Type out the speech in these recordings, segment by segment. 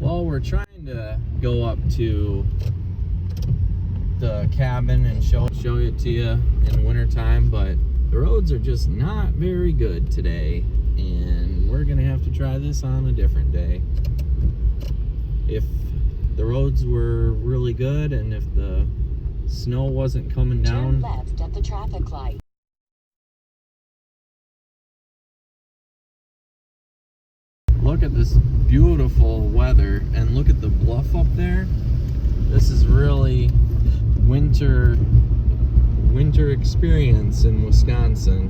Well, we're trying to go up to the cabin and show it to you in wintertime, but the roads are just not very good today, and we're gonna have to try this on a different day. If the roads were really good and if the snow wasn't coming down, turn left at the traffic light. look at this beautiful weather, and look at the bluff up there. This is really winter experience in Wisconsin.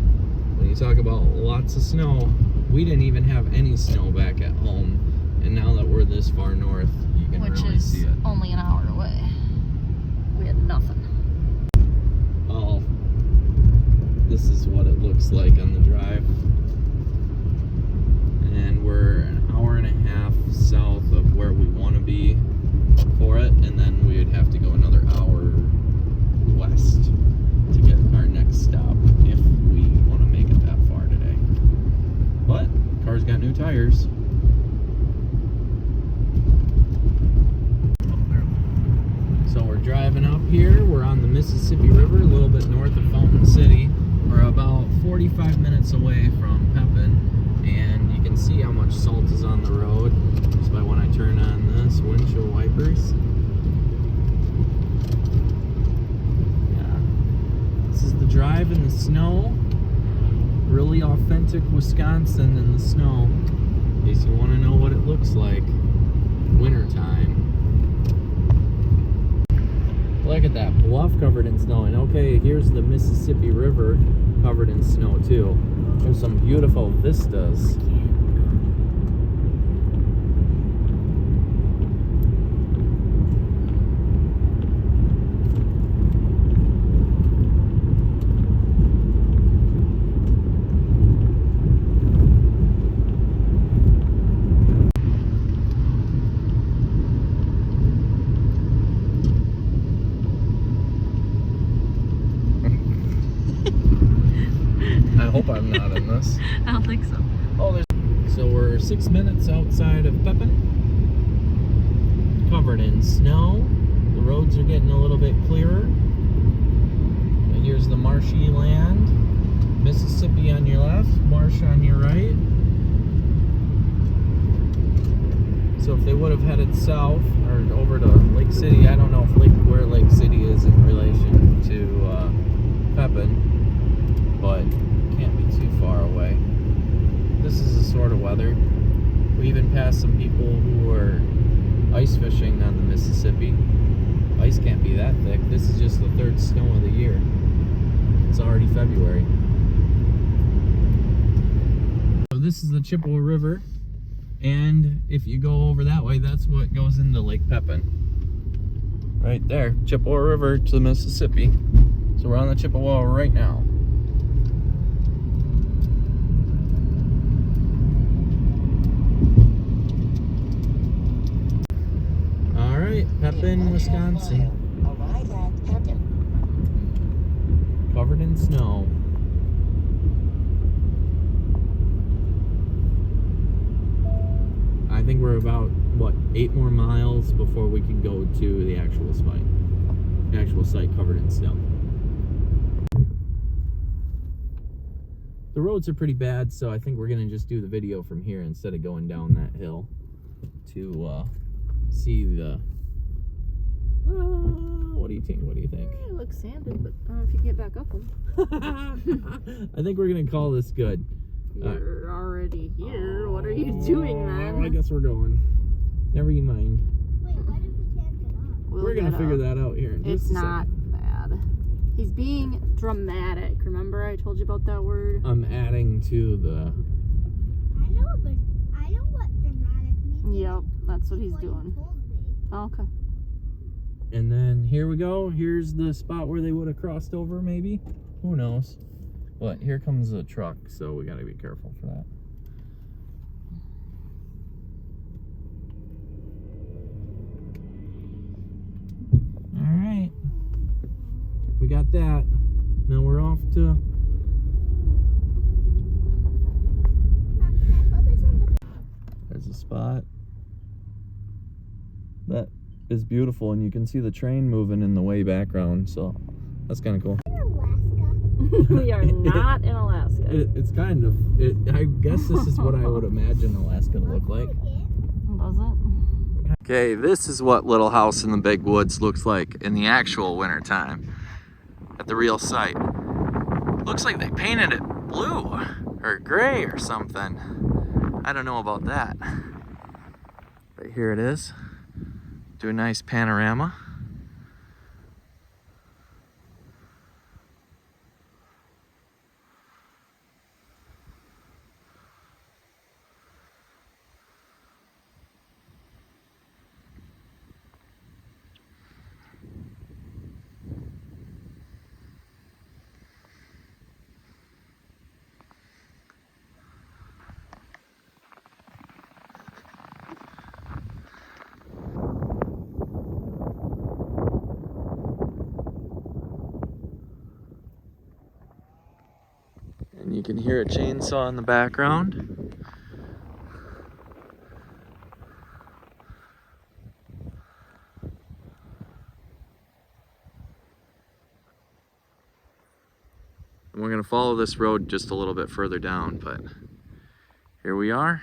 When you talk about lots of snow, we didn't even have any snow back at home, and now that we're this far north, you can really see it. Only an hour away. We had nothing. Oh, this is what it looks like on the drive. And we're an hour and a half south of where we want to be for it, and then we'd have to go another hour west to get our next stop if we want to make it that far today. But car's got new tires. So we're driving up here. We're on the Mississippi River, a little bit north of Fountain City. We're about 45 minutes away from Pepin, and you can see how much salt is on the road just by when I turn on this windshield wipers. Yeah, this is the drive in the snow. Really authentic Wisconsin in the snow, in case you want to know what it looks like wintertime. Look at that bluff covered in snow, and okay, here's the Mississippi River covered in snow too. There's some beautiful vistas. I hope I'm not in this. I don't think so. Oh, so we're 6 minutes outside of Pepin, covered in snow. The roads are getting a little bit clearer. And here's the marshy land. Mississippi on your left, marsh on your right. So if they would have headed south or over to Lake City, I don't know if where Lake City is in relation to Pepin, but can't be too far away. This is the sort of weather. We even passed some people who were ice fishing on the Mississippi. Ice can't be that thick. This is just the third snow of the year. It's already February. So this is the Chippewa River, and if you go over that way, that's what goes into Lake Pepin. Right there, Chippewa River to the Mississippi. So we're on the Chippewa right now. Pepin, Wisconsin. Arrive at Pepin. Covered in snow. I think we're about, what, 8 more miles before we can go to the actual site. The actual site covered in snow. The roads are pretty bad, so I think we're going to just do the video from here instead of going down that hill to see the... what do you think? It looks sanded, but I don't know if you can get back up them. I think we're gonna call this good. You're already here. What are you doing, man? Well, I guess we're going. Never you mind. Wait, what if we can't get up? We're gonna figure that out here in just It's a not second. bad. He's being dramatic. Remember I told you about that word? I'm adding to the... I know, but I know what dramatic means. Yep, that's what he's What you doing. told me. Oh, okay. And then here we go. Here's the spot where they would have crossed over, maybe. Who knows? But here comes a truck, so we gotta be careful for that. Alright. We got that. Now we're off to... Can I focus on the... There's a spot. That is beautiful, and you can see the train moving in the way background, so that's kind of cool. In Alaska. We are not in Alaska. It's kind of, I guess this is what I would imagine Alaska to look like. Does it? Okay, this is what Little House in the Big Woods looks like in the actual wintertime at the real site. Looks like they painted it blue or gray or something. I don't know about that. But here it is. Do a nice panorama. And you can hear a chainsaw in the background. And we're gonna follow this road just a little bit further down, but here we are.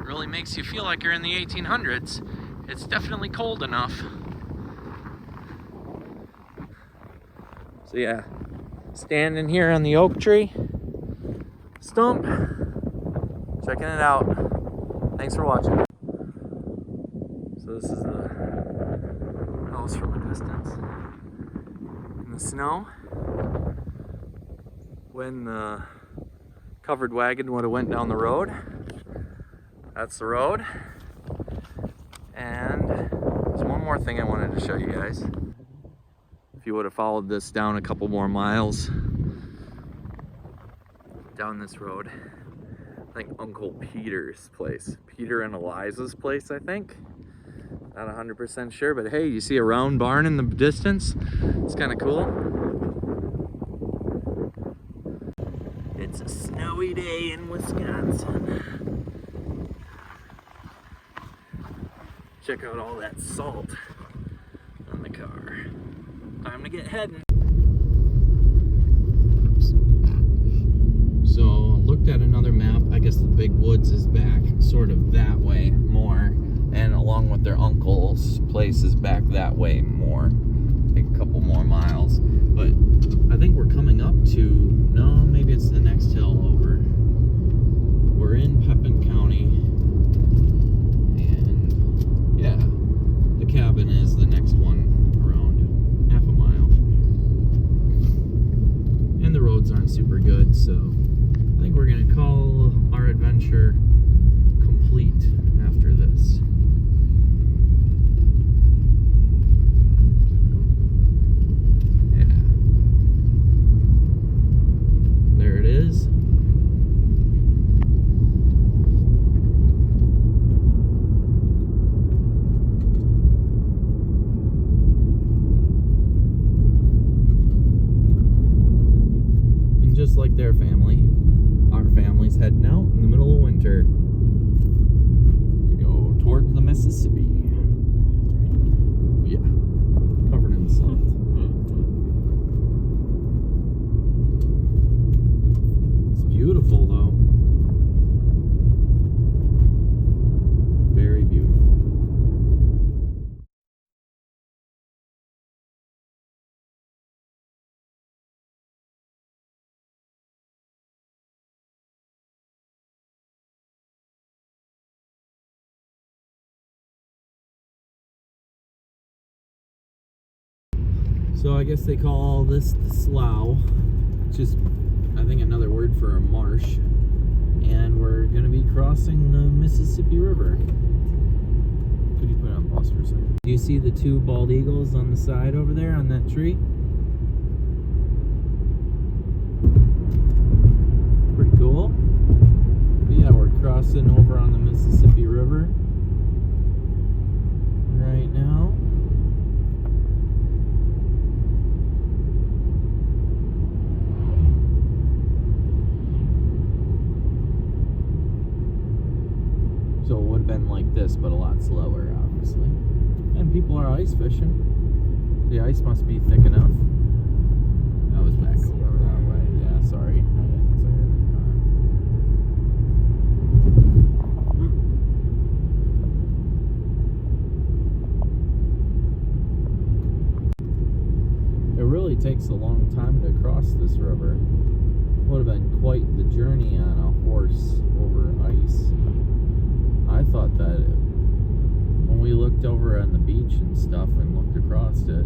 Really makes you feel like you're in the 1800s. It's definitely cold enough. So yeah, standing here on the oak tree stump, checking it out. Thanks for watching. So this is the house from a distance in the snow. When the covered wagon would have went down the road. That's the road. And there's one more thing I wanted to show you guys. If you would have followed this down a couple more miles down this road, I think Uncle Peter's place, Peter and Eliza's place, I think. Not 100% sure, but hey, you see a round barn in the distance? It's kind of cool. It's a snowy day in Wisconsin. Check out all that salt on the car. Time to get heading. So, looked at another map. I guess the Big Woods is back sort of that way more. And along with their uncle's place is back that way more. I think a couple more miles. But I think we're coming up to, no, maybe it's the next hill over. We're in Pepin County. And yeah, the cabin is the next one around half a mile. And the roads aren't super good, so I think we're gonna call our adventure complete after this. There it is. And just like their family, our family's heading out in the middle of winter to go towards the Mississippi. Yeah, covered in salt. Beautiful though. Very beautiful. So I guess they call this the slough. Just, I I think another word for a marsh. And we're going to be crossing the Mississippi River. Could you put it on pause for a second? Do you see the two bald eagles on the side over there on that tree? Pretty cool. But yeah, we're crossing over on the Mississippi River right now. So it would have been like this, but a lot slower, obviously. And people are ice fishing. The ice must be thick enough. I was back over that way. Yeah, sorry. I didn't say it. It really takes a long time to cross this river. Would have been quite the journey on a horse over ice. I thought that when we looked over on the beach and stuff and looked across it,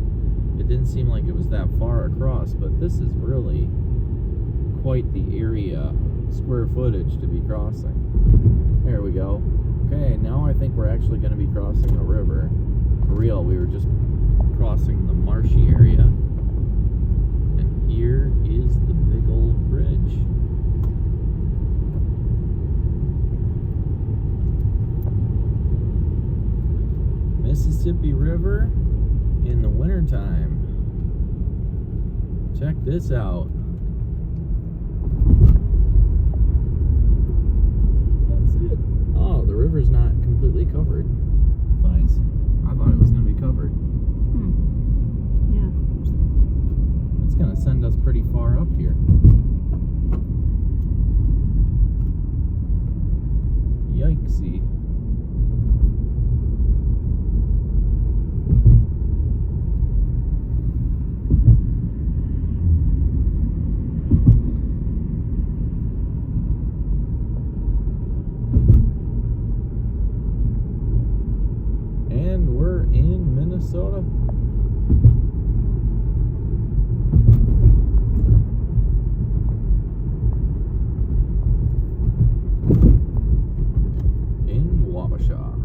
it didn't seem like it was that far across, but this is really quite the area, square footage to be crossing. There we go. Okay, now I think we're actually going to be crossing a river. For real, we were just crossing the marshy area. And here is the big old bridge. Mississippi River in the wintertime. Check this out. That's it. Oh, the river's not completely covered. Nice. I thought it was going to be covered. Yeah. It's going to send us pretty far up here. Yikesy. And we're in Minnesota. In Wabasha.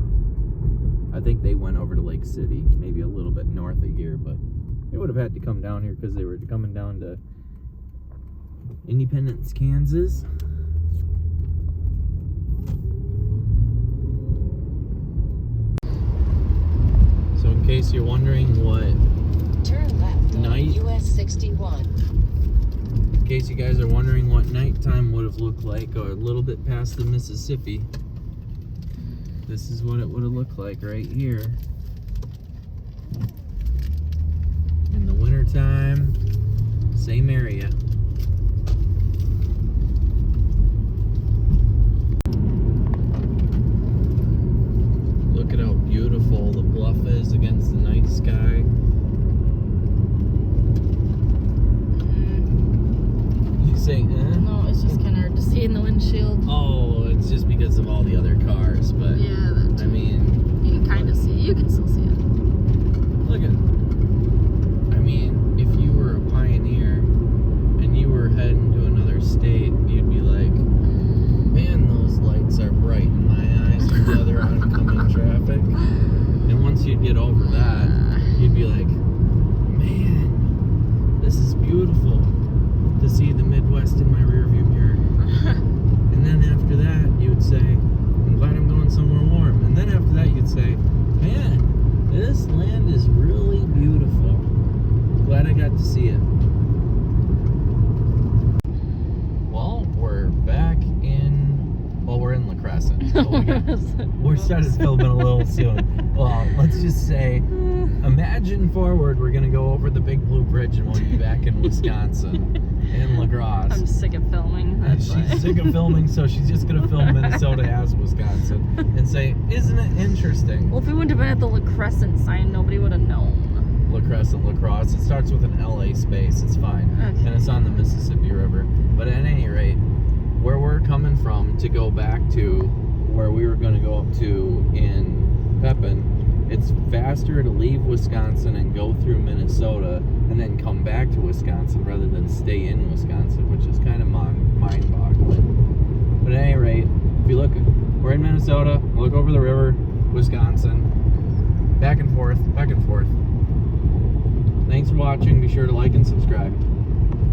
I think they went over to Lake City, maybe a little bit north of here, but they would have had to come down here because they were coming down to Independence, Kansas. So in case you're wondering what Turn left night, on US 61. in case you guys are wondering what nighttime would have looked like, or a little bit past the Mississippi, this is what it would have looked like right here. In the wintertime, same area. Look at how beautiful the bluff is against the night sky. Did you say, eh? No, it's just kind of hard to see in the windshield. Oh, it's just because of all the other cars, but Yeah, that I mean, you can kind of see. You can still see it. look at, I mean, if you were a pioneer and you were heading to another state, you'd be like, man, those lights are bright in my eyes from the other oncoming traffic. And once you get over that, you'd be like, man, this is beautiful to see the Midwest in my rearview mirror. And then after that, you would say, I'm glad I'm going somewhere warm. And then after that, you'd say, man, this land is really beautiful. Glad I got to see it. Well, we're back in, well, we're in La Crescent. We started filming a little soon. Well, let's just say, imagine forward, we're going to go over the Big Blue Bridge and we'll be back in Wisconsin, in La Crosse. I'm sick of filming. That's why. She's sick of filming, so she's just going to film Minnesota as Wisconsin and say, isn't it interesting? Well, if we wouldn't have been at the La Crescent sign, nobody would have known. La Crescent, La Crosse. It starts with an LA space. It's fine. Okay. And it's on the Mississippi River. But at any rate, where we're coming from to go back to where we were going to go up to in Pepin, it's faster to leave Wisconsin and go through Minnesota and then come back to Wisconsin rather than stay in Wisconsin, which is kind of monumental. If you look, we're in Minnesota, look over the river, Wisconsin. Back and forth, back and forth. Thanks for watching. Be sure to like and subscribe.